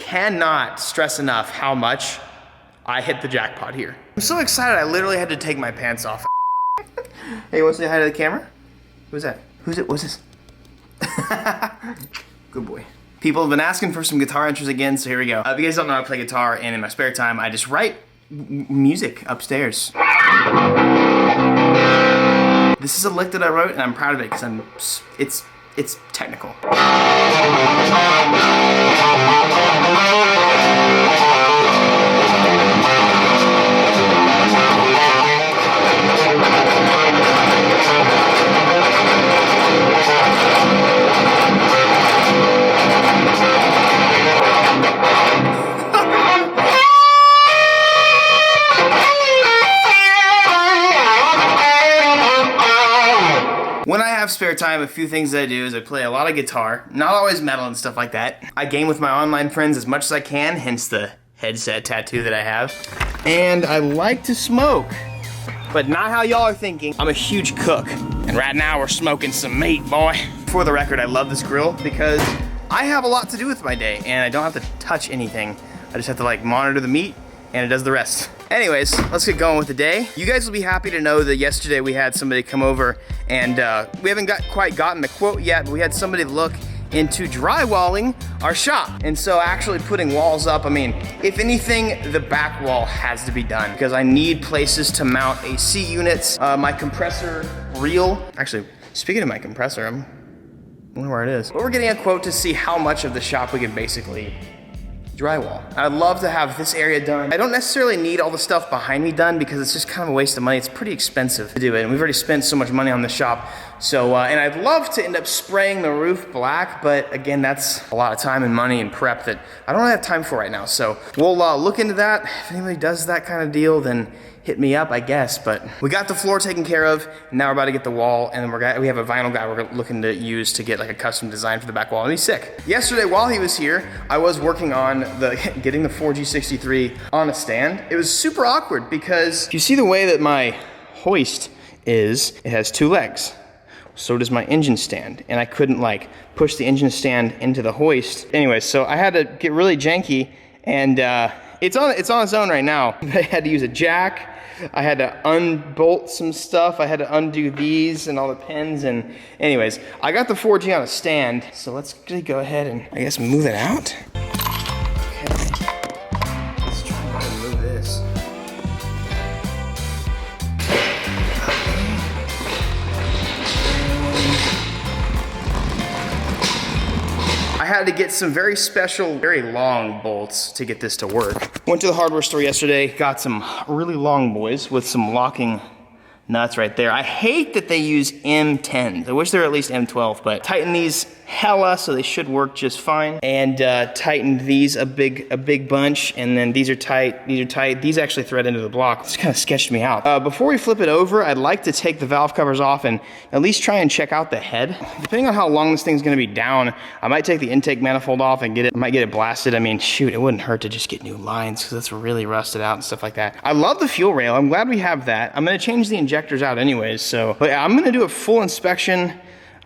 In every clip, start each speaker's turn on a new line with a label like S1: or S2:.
S1: cannot stress enough how much I hit the jackpot here. I'm so excited, I literally had to take my pants off. Hey, you want to say hi to the camera? Who's that? Who's it? What's this? Good boy. People have been asking for some guitar intros again, so here we go. If you guys don't know, I play guitar, and in my spare time, I just write music upstairs. This is a lick that I wrote, and I'm proud of it because it's technical. When I have spare time, a few things that I do is I play a lot of guitar, not always metal and stuff like that. I game with my online friends as much as I can, hence the headset tattoo that I have. And I like to smoke, but not how y'all are thinking. I'm a huge cook, and right now we're smoking some meat, boy. For the record, I love this grill because I have a lot to do with my day, and I don't have to touch anything. I just have to like monitor the meat, and it does the rest. Anyways, let's get going with the day. You guys will be happy to know that yesterday we had somebody come over, and we haven't quite gotten the quote yet, but we had somebody look into drywalling our shop. And so actually putting walls up, I mean, if anything, the back wall has to be done because I need places to mount AC units, my compressor reel. Actually, speaking of my compressor, I wonder where it is. But we're getting a quote to see how much of the shop we can basically drywall. I'd love to have this area done. I don't necessarily need all the stuff behind me done because it's just kind of a waste of money. It's pretty expensive to do it, and we've already spent so much money on the shop. So, and I'd love to end up spraying the roof black, but again, that's a lot of time and money and prep that I don't have time for right now. So we'll look into that. If anybody does that kind of deal, then hit me up, I guess. But we got the floor taken care of, and now we're about to get the wall, and then we have a vinyl guy we're looking to use to get like a custom design for the back wall. It'll be sick. Yesterday, while he was here, I was working on getting the 4G63 on a stand. It was super awkward because if you see the way that my hoist is, it has two legs. So does my engine stand, and I couldn't like push the engine stand into the hoist. Anyway, so I had to get really janky, and it's on its own right now. I had to use a jack. I had to unbolt some stuff. I had to undo these and all the pins, and anyways, I got the 4G on a stand, so let's go ahead and I guess move it out. Okay, let's try to move this. I had to get some very special, very long bolts to get this to work. Went to the hardware store yesterday, got some really long boys with some locking nuts right there. I hate that they use M10s. I wish they were at least M12, but tighten these hella, so they should work just fine. And tightened these a big bunch, and then these are tight, these are tight. These actually thread into the block. This kind of sketched me out. Before we flip it over, I'd like to take the valve covers off and at least try and check out the head. Depending on how long this thing's gonna be down, I might take the intake manifold off and I might get it blasted. I mean, shoot, it wouldn't hurt to just get new lines because it's really rusted out and stuff like that. I love the fuel rail. I'm glad we have that. I'm gonna change the injectors out anyways, so, but I'm gonna do a full inspection.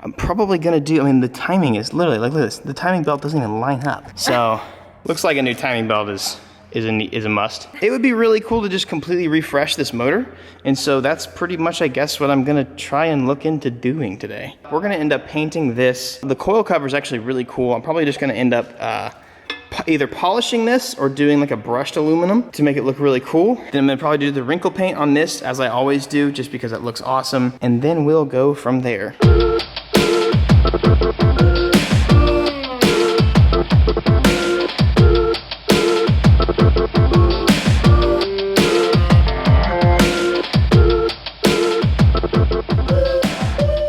S1: I'm probably gonna do, I mean, the timing is literally, like, look at this. The timing belt doesn't even line up. So, looks like a new timing belt is a must. It would be really cool to just completely refresh this motor. And so that's pretty much, I guess, what I'm gonna try and look into doing today. We're gonna end up painting this. The coil cover is actually really cool. I'm probably just gonna end up either polishing this or doing like a brushed aluminum to make it look really cool. Then I'm gonna probably do the wrinkle paint on this as I always do, just because it looks awesome. And then we'll go from there.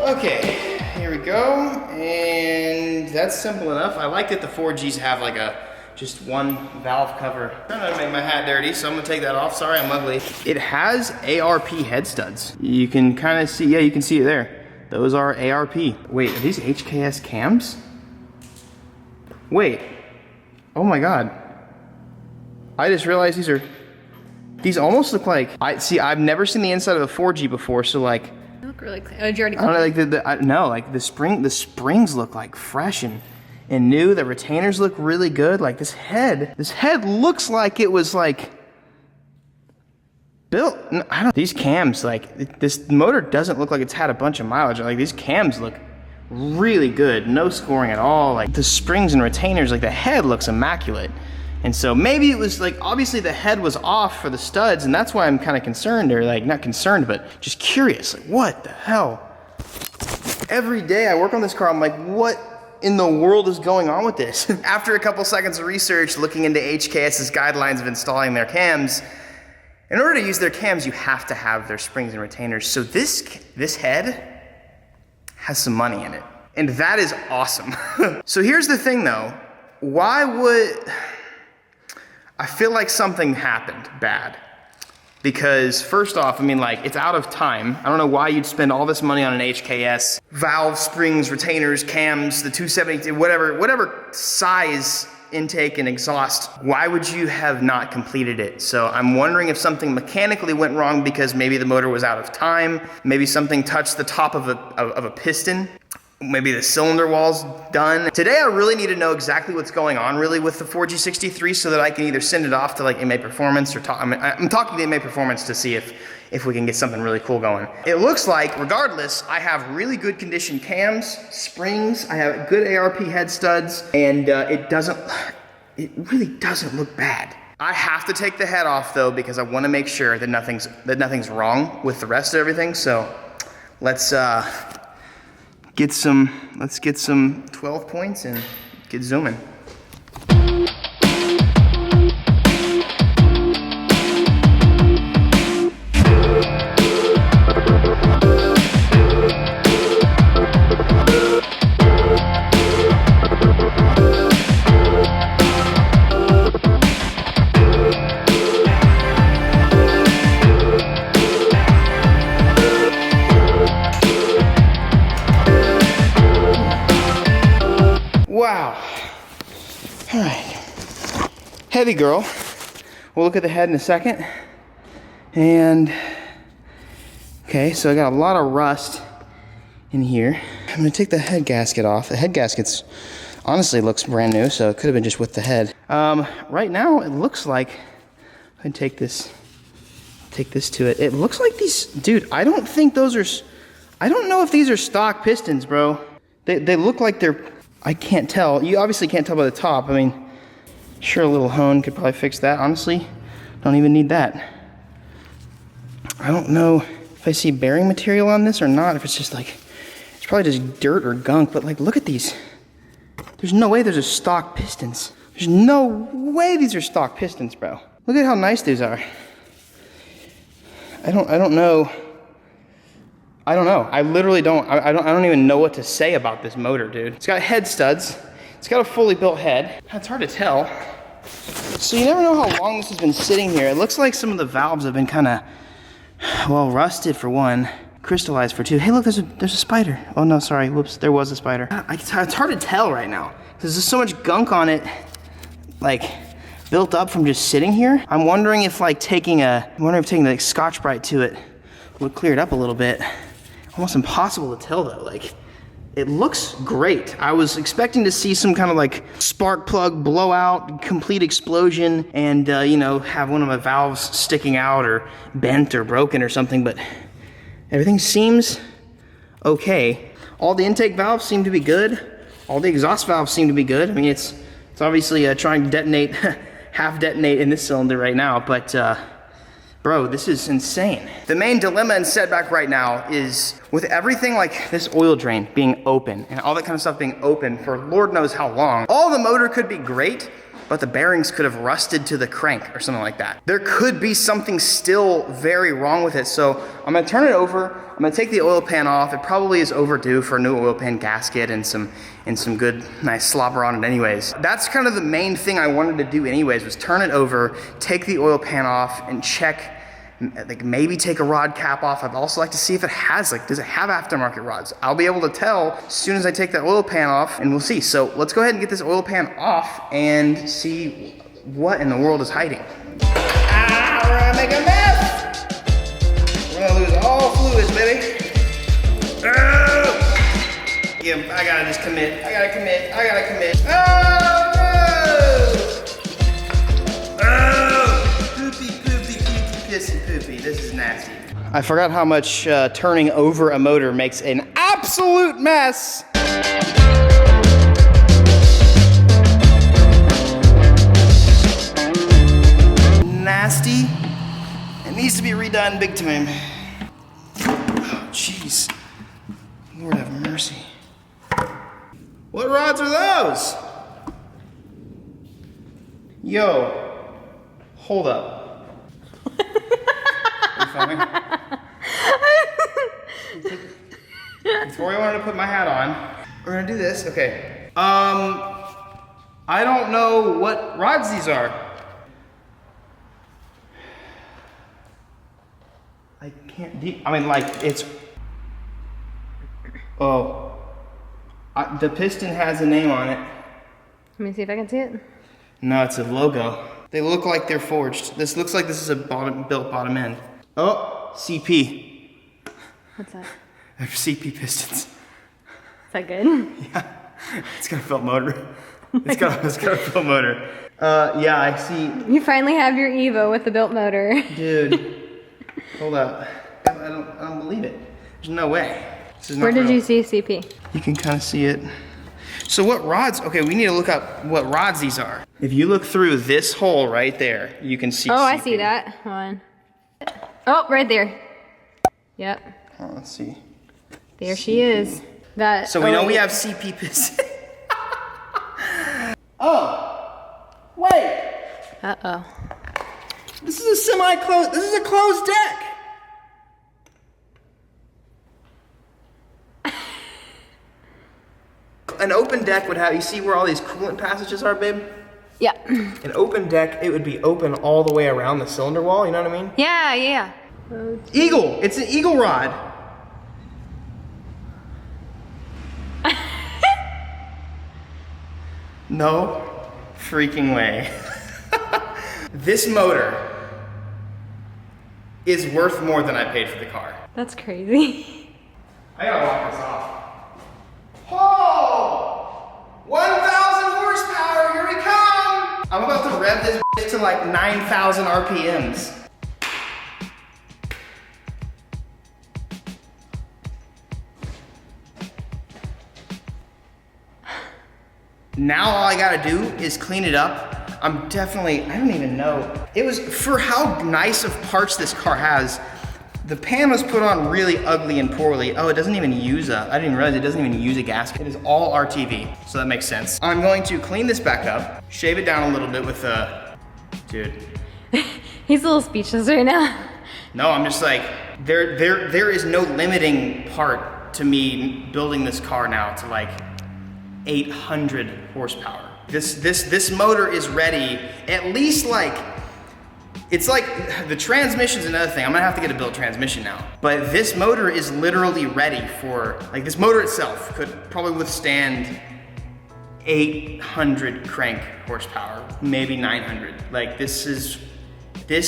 S1: Okay, here we go. And that's simple enough. I like that the 4Gs have like just one valve cover. I'm trying to make my hat dirty, so I'm gonna take that off. Sorry, I'm ugly. It has ARP head studs. You can kind of see, yeah, you can see it there. Those are ARP. Wait, are these HKS cams? Wait, oh my God. I just realized these almost look like, I've never seen the inside of a 4G before, so like. They look really clean. Oh, did you already clean? I don't know, like the springs look like fresh and and new. The retainers look really good. Like this head looks like it was like built. I don't. These cams, like this motor doesn't look like it's had a bunch of mileage. Like these cams look really good. No scoring at all. Like the springs and retainers, like the head looks immaculate. And so maybe it was like, obviously the head was off for the studs, and that's why I'm kind of concerned, or like not concerned, but just curious. Like what the hell? Every day I work on this car, I'm like, what in the world is going on with this? After a couple seconds of research, looking into HKS's guidelines of installing their cams, in order to use their cams, you have to have their springs and retainers. So this head has some money in it, and that is awesome. So here's the thing though, why would, I feel like something happened bad. Because first off, I mean like, it's out of time. I don't know why you'd spend all this money on an HKS. Valve, springs, retainers, cams, the 270, whatever size intake and exhaust, why would you have not completed it? So I'm wondering if something mechanically went wrong because maybe the motor was out of time, maybe something touched the top of a piston, maybe the cylinder wall's done. Today I really need to know exactly what's going on really with the 4G63 so that I can either send it off to like MA Performance or I'm talking to MA Performance to see if we can get something really cool going. It looks like, regardless, I have really good condition cams, springs, I have good ARP head studs, and it really doesn't look bad. I have to take the head off though because I want to make sure that nothing's wrong with the rest of everything. So let's get some 12 points and get zooming. Wow. All right. Heavy girl. We'll look at the head in a second. And, okay, so I got a lot of rust in here. I'm gonna take the head gasket off. The head gasket's honestly looks brand new, so it could have been just with the head. Right now, it looks like, I can take this to it. It looks like these, dude, I don't think those are, I don't know if these are stock pistons, bro. They look like they're, I can't tell. You obviously can't tell by the top. I mean, sure, a little hone could probably fix that. Honestly, don't even need that. I don't know if I see bearing material on this or not, if it's just like, it's probably just dirt or gunk, but like, look at these. There's no way those are stock pistons. There's no way these are stock pistons, bro. Look at how nice these are. I don't know. I literally don't. I don't even know what to say about this motor, dude. It's got head studs. It's got a fully built head. It's hard to tell. So you never know how long this has been sitting here. It looks like some of the valves have been kind of, well, rusted for one, crystallized for two. Hey, look, there's a spider. Oh no, sorry. Whoops, there was a spider. It's hard to tell right now because there's so much gunk on it, like built up from just sitting here. I'm wondering if like taking like Scotch-Brite to it would clear it up a little bit. Almost impossible to tell though. Like, it looks great. I was expecting to see some kind of like spark plug blowout, complete explosion, and you know, have one of my valves sticking out or bent or broken or something, but everything seems okay. All the intake valves seem to be good. All the exhaust valves seem to be good. I mean, it's obviously trying to detonate, half detonate in this cylinder right now, but bro, this is insane. The main dilemma and setback right now is with everything like this oil drain being open and all that kind of stuff being open for Lord knows how long, all the motor could be great, but the bearings could have rusted to the crank or something like that. There could be something still very wrong with it. So I'm gonna turn it over. I'm gonna take the oil pan off. It probably is overdue for a new oil pan gasket and some good, nice slobber on it anyways. That's kind of the main thing I wanted to do anyways, was turn it over, take the oil pan off and check, like maybe take a rod cap off. I'd also like to see if it has, like, does it have aftermarket rods? I'll be able to tell as soon as I take that oil pan off, and we'll see. So let's go ahead and get this oil pan off and see what in the world is hiding. We're gonna make a mess. We're gonna lose all fluids, baby. Yeah, I gotta just commit. I gotta commit. Oh no! Oh! Poopy, pissy, poopy. This is nasty. I forgot how much turning over a motor makes an absolute mess. Nasty. It needs to be redone big time. Oh, jeez. Lord have mercy. What rods are those? Yo, hold up. You filming? Before I wanted to put my hat on, we're gonna do this. Okay. I don't know what rods these are. I can't. I mean, like it's. Oh. The piston has a name on it.
S2: Let me see if I can see it.
S1: No, it's a logo. They look like they're forged. This looks like this is a built bottom end. Oh, CP.
S2: What's that?
S1: They're CP pistons.
S2: Is that good?
S1: Yeah, it's got a built motor. It's got a built motor. Yeah, I see.
S2: You finally have your EVO with the built motor.
S1: Dude, hold up. I don't believe it. There's no way.
S2: Where did you see CP?
S1: You can kind of see it. So what rods, okay, we need to look up what rods these are. If you look through this hole right there, you can see
S2: Oh,
S1: CP.
S2: I see that. Hold on. Oh, right there. Yep.
S1: Oh, let's see.
S2: There she is. That.
S1: So we know we have CP piston. Oh, wait.
S2: Uh-oh.
S1: This is a semi-closed, this is a closed deck. An open deck would have, you see where all these coolant passages are, babe?
S2: Yeah.
S1: An open deck, it would be open all the way around the cylinder wall, you know what I mean?
S2: Yeah, yeah.
S1: Eagle, it's an eagle rod. No freaking way. This motor is worth more than I paid for the car.
S2: That's crazy.
S1: I gotta walk this off. Oh! 1,000 horsepower, here we come! I'm about to rev this bitch to like 9,000 RPMs. Now all I gotta do is clean it up. I don't even know. It was, for how nice of parts this car has, the pan was put on really ugly and poorly. Oh, it doesn't even use I didn't even realize it doesn't even use a gasket. It is all RTV, so that makes sense. I'm going to clean this back up, shave it down a little bit with dude.
S2: He's a little speechless right now.
S1: No, I'm just like, there is no limiting part to me building this car now to like 800 horsepower. This motor is ready, at least like, it's like, the transmission's another thing. I'm gonna have to get a built transmission now. But this motor is literally ready for, like this motor itself could probably withstand 800 crank horsepower, maybe 900. Like this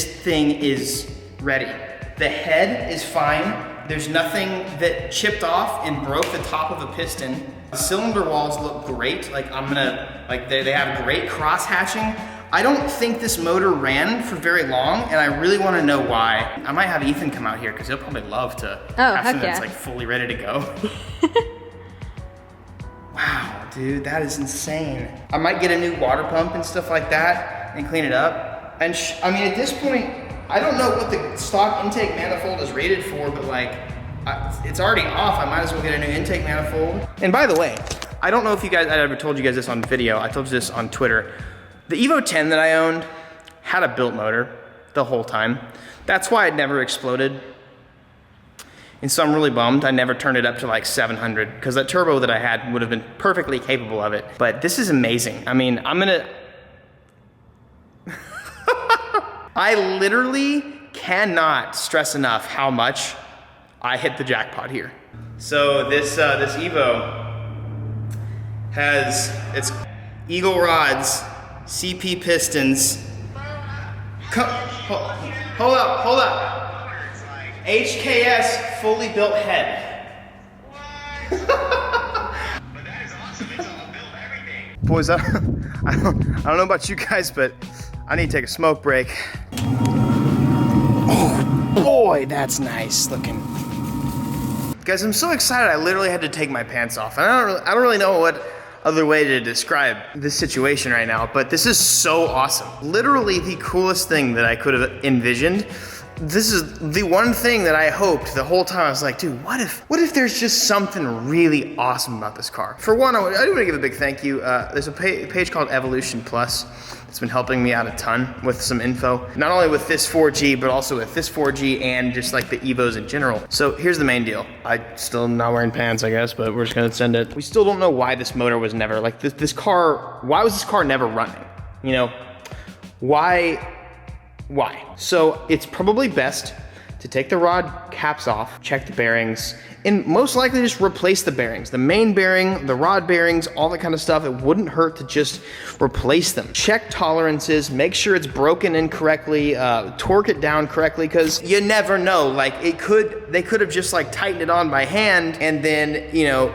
S1: thing is ready. The head is fine. There's nothing that chipped off and broke the top of the piston. The cylinder walls look great. Like they have great cross hatching. I don't think this motor ran for very long, and I really want to know why. I might have Ethan come out here because he'll probably love to have something that's like fully ready to go. Wow, dude, that is insane. I might get a new water pump and stuff like that and clean it up. And I mean, at this point, I don't know what the stock intake manifold is rated for, but like, it's already off. I might as well get a new intake manifold. And by the way, I don't know if I ever told you guys this on video. I told you this on Twitter. The EVO 10 that I owned had a built motor the whole time. That's why it never exploded. And so I'm really bummed I never turned it up to like 700 because that turbo that I had would have been perfectly capable of it. But this is amazing. I mean, I literally cannot stress enough how much I hit the jackpot here. So this EVO has its Eagle rods, CP pistons. Hold up. HKS fully built head. Boys, I don't know about you guys, but I need to take a smoke break. Oh boy, that's nice looking. Guys, I'm so excited I literally had to take my pants off. And I don't really know what other way to describe this situation right now, but this is so awesome. Literally the coolest thing that I could have envisioned. This is the one thing that I hoped the whole time. I was like, dude, what if there's just something really awesome about this car? For one, I do want to give a big thank you. There's a page called Evolution Plus. It's been helping me out a ton with some info, not only with this 4G, but also with this 4G and just like the EVOs in general. So here's the main deal. I still am not wearing pants, I guess, but we're just gonna send it. We still don't know why this motor was never, like this car, why was this car never running? You know, why? So it's probably best to take the rod caps off, check the bearings, and most likely just replace the bearings. The main bearing, the rod bearings, all that kind of stuff. It wouldn't hurt to just replace them. Check tolerances, make sure it's broken in correctly, torque it down correctly, because you never know. Like they could have just like tightened it on by hand and then, you know,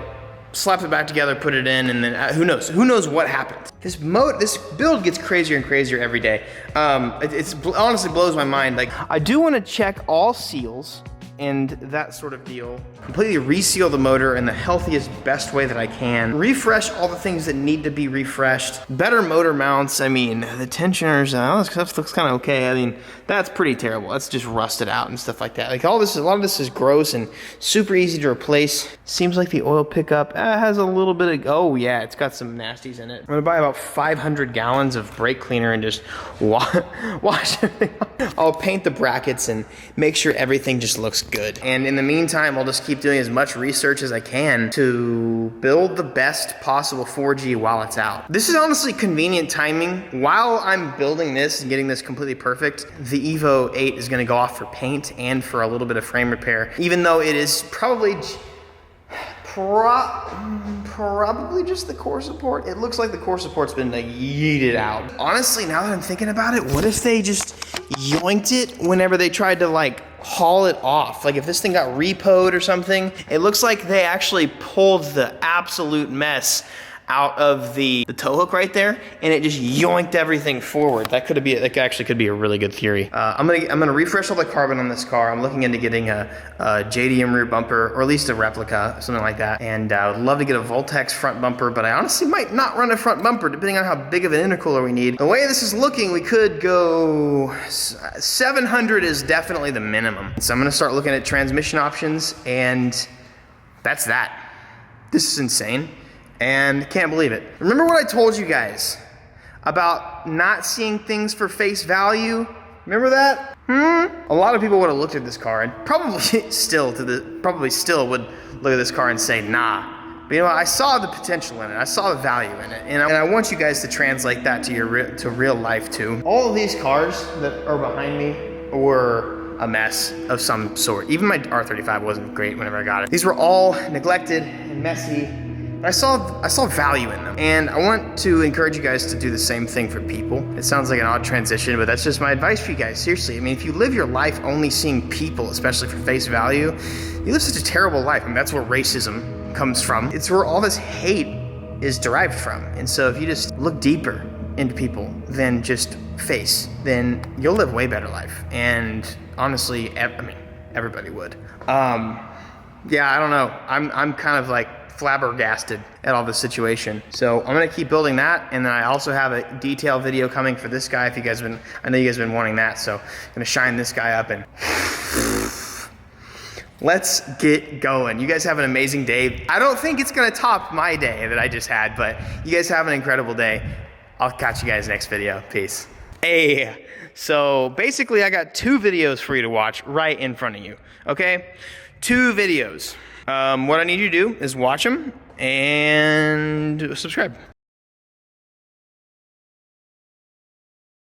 S1: slapped it back together, put it in, and then who knows what happened. This build gets crazier and crazier every day. It honestly blows my mind. Like, I do want to check all seals and that sort of deal. Completely reseal the motor in the healthiest, best way that I can. Refresh all the things that need to be refreshed. Better motor mounts. I mean, the tensioners, all this stuff looks kind of okay. I mean, that's pretty terrible. That's just rusted out and stuff like that. Like a lot of this is gross and super easy to replace. Seems like the oil pickup has a little bit of, oh yeah, it's got some nasties in it. I'm gonna buy about 500 gallons of brake cleaner and just wash everything off. I'll paint the brackets and make sure everything just looks good. And in the meantime, I'll just keep doing as much research as I can to build the best possible 4G while it's out. This is honestly convenient timing. While I'm building this and getting this completely perfect, the EVO 8 is gonna go off for paint and for a little bit of frame repair, even though it is probably just the core support. It looks like the core support's been like yeeted out. Honestly, now that I'm thinking about it, what if they just yoinked it whenever they tried to like haul it off? Like if this thing got repoed or something, it looks like they actually pulled the absolute mess out of the tow hook right there, and it just yoinked everything forward. That actually could be a really good theory. I'm gonna refresh all the carbon on this car. I'm looking into getting a JDM rear bumper, or at least a replica, something like that. And I would love to get a Voltex front bumper, but I honestly might not run a front bumper depending on how big of an intercooler we need. The way this is looking, we could go 700 is definitely the minimum. So I'm gonna start looking at transmission options, and that's that. This is insane. And can't believe it. Remember what I told you guys about not seeing things for face value? Remember that? A lot of people would have looked at this car and probably still would look at this car and say, nah. But you know what? I saw the potential in it. I saw the value in it. And I want you guys to translate that to real life too. All of these cars that are behind me were a mess of some sort. Even my R35 wasn't great whenever I got it. These were all neglected and messy. I saw value in them, and I want to encourage you guys to do the same thing for people. It sounds like an odd transition, but that's just my advice for you guys. Seriously, I mean, if you live your life only seeing people, especially for face value, you live such a terrible life. I mean, that's where racism comes from. It's where all this hate is derived from. And so if you just look deeper into people than just face, then you'll live a way better life. And honestly, I mean, everybody would. Yeah, I don't know. I'm kind of like flabbergasted at all this situation. So I'm gonna keep building that, and then I also have a detailed video coming for this guy. If you guys I know you guys have been wanting that, so I'm gonna shine this guy up and let's get going. You guys have an amazing day. I don't think it's gonna top my day that I just had, but you guys have an incredible day. I'll catch you guys next video. Peace. Hey, so basically I got 2 videos for you to watch right in front of you, okay? 2 videos. What I need you to do is watch them and subscribe.